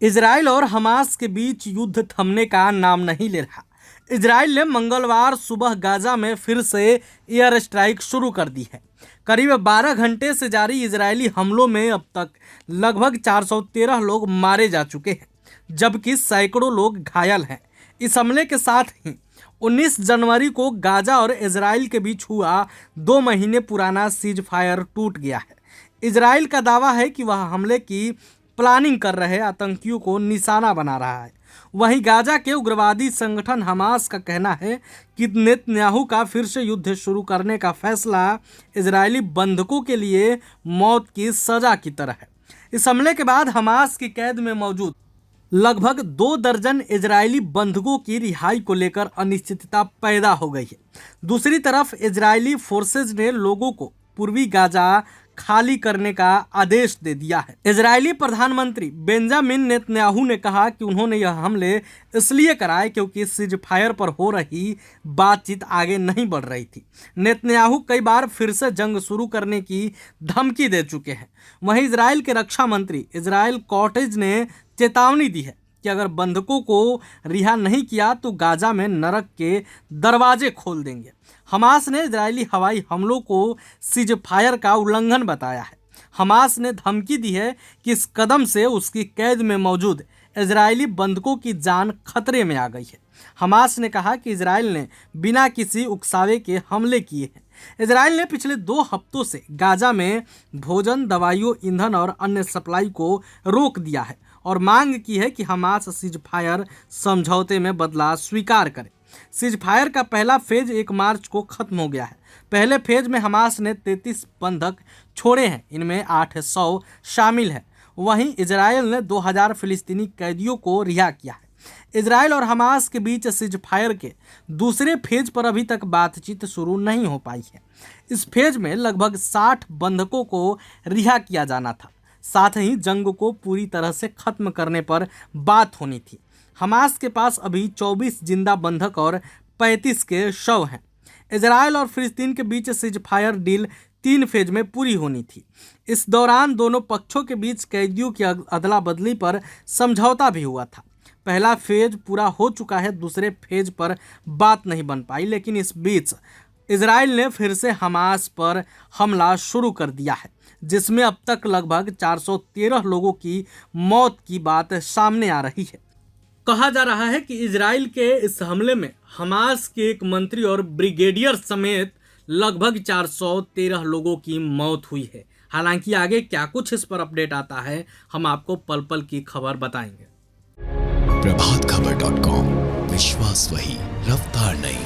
Israel और Hamas के बीच युद्ध थमने का नाम नहीं ले रहा। इजराइल ने मंगलवार सुबह गाजा में फिर से एयर स्ट्राइक शुरू कर दी है। करीब 12 घंटे से जारी इजरायली हमलों में अब तक लगभग 413 लोग मारे जा चुके हैं, जबकि सैकड़ों लोग घायल हैं। इस हमले के साथ ही 19 जनवरी को गाजा और इजराइल के बीच हुआ 2 महीने पुराना सीज फायर टूट गया है। इजराइल का दावा है कि वह हमले की प्लानिंग कर रहे आतंकियों को निशाना बना रहा है। वहीं गाजा के उग्रवादी संगठन हमास का कहना है कि नेतन्याहू का फिर से युद्ध शुरू करने का फैसला इजरायली बंधकों के लिए मौत की सजा की तरह है। इस हमले के बाद हमास की कैद में मौजूद लगभग 2 दर्जन इजरायली बंधकों की रिहाई को लेकर अनिश्चितता पैदा हो गई है। दूसरी तरफ इजरायली फोर्सेज ने लोगों को पूर्वी गाजा खाली करने का आदेश दे दिया है। इजरायली प्रधानमंत्री बेंजामिन नेतन्याहू ने कहा कि उन्होंने यह हमले इसलिए कराए क्योंकि सीज फायर पर हो रही बातचीत आगे नहीं बढ़ रही थी। नेतन्याहू कई बार फिर से जंग शुरू करने की धमकी दे चुके हैं। वहीं इजराइल के रक्षा मंत्री इजराइल कॉटेज ने चेतावनी दी है कि अगर बंधकों को रिहा नहीं किया तो गाजा में नरक के दरवाजे खोल देंगे। हमास ने इजरायली हवाई हमलों को सीज फायर का उल्लंघन बताया है। हमास ने धमकी दी है कि इस कदम से उसकी कैद में मौजूद इजरायली बंधकों की जान खतरे में आ गई है। हमास ने कहा कि इजराइल ने बिना किसी उकसावे के हमले किए हैं। इजराइल ने पिछले 2 हफ्तों से गाजा में भोजन, दवाइयों, ईंधन और अन्य सप्लाई को रोक दिया है और मांग की है कि हमास सीज फायर समझौते में बदलाव स्वीकार करे। सीज फायर का पहला फेज 1 मार्च को खत्म हो गया है। पहले फेज में हमास ने 33 बंधक छोड़े हैं, इनमें 800 शामिल हैं। वहीं इजराइल ने 2000 फिलिस्तीनी कैदियों को रिहा किया है। इजराइल और हमास के बीच सीज फायर के दूसरे फेज पर अभी तक बातचीत शुरू नहीं हो पाई है। इस फेज में लगभग 60 बंधकों को रिहा किया जाना था। साथ ही जंग को पूरी तरह से खत्म करने पर बात होनी थी। हमास के पास अभी 24 जिंदा बंधक और 35 के शव हैं। इजराइल और फिलिस्तीन के बीच सीज फायर डील 3 फेज में पूरी होनी थी। इस दौरान दोनों पक्षों के बीच कैदियों की अदला बदली पर समझौता भी हुआ था। पहला फेज पूरा हो चुका है, दूसरे फेज पर बात नहीं बन पाई, लेकिन इस बीच इजराइल ने फिर से हमास पर हमला शुरू कर दिया है, जिसमें अब तक लगभग 413 लोगों की मौत की बात सामने आ रही है। कहा जा रहा है कि इजराइल के इस हमले में हमास के एक मंत्री और ब्रिगेडियर समेत लगभग 413 लोगों की मौत हुई है। हालांकि आगे क्या कुछ इस पर अपडेट आता है, हम आपको पल पल की खबर बताएंगे। प्रभातखबर.com, विश्वास वही, रफ्तार नहीं।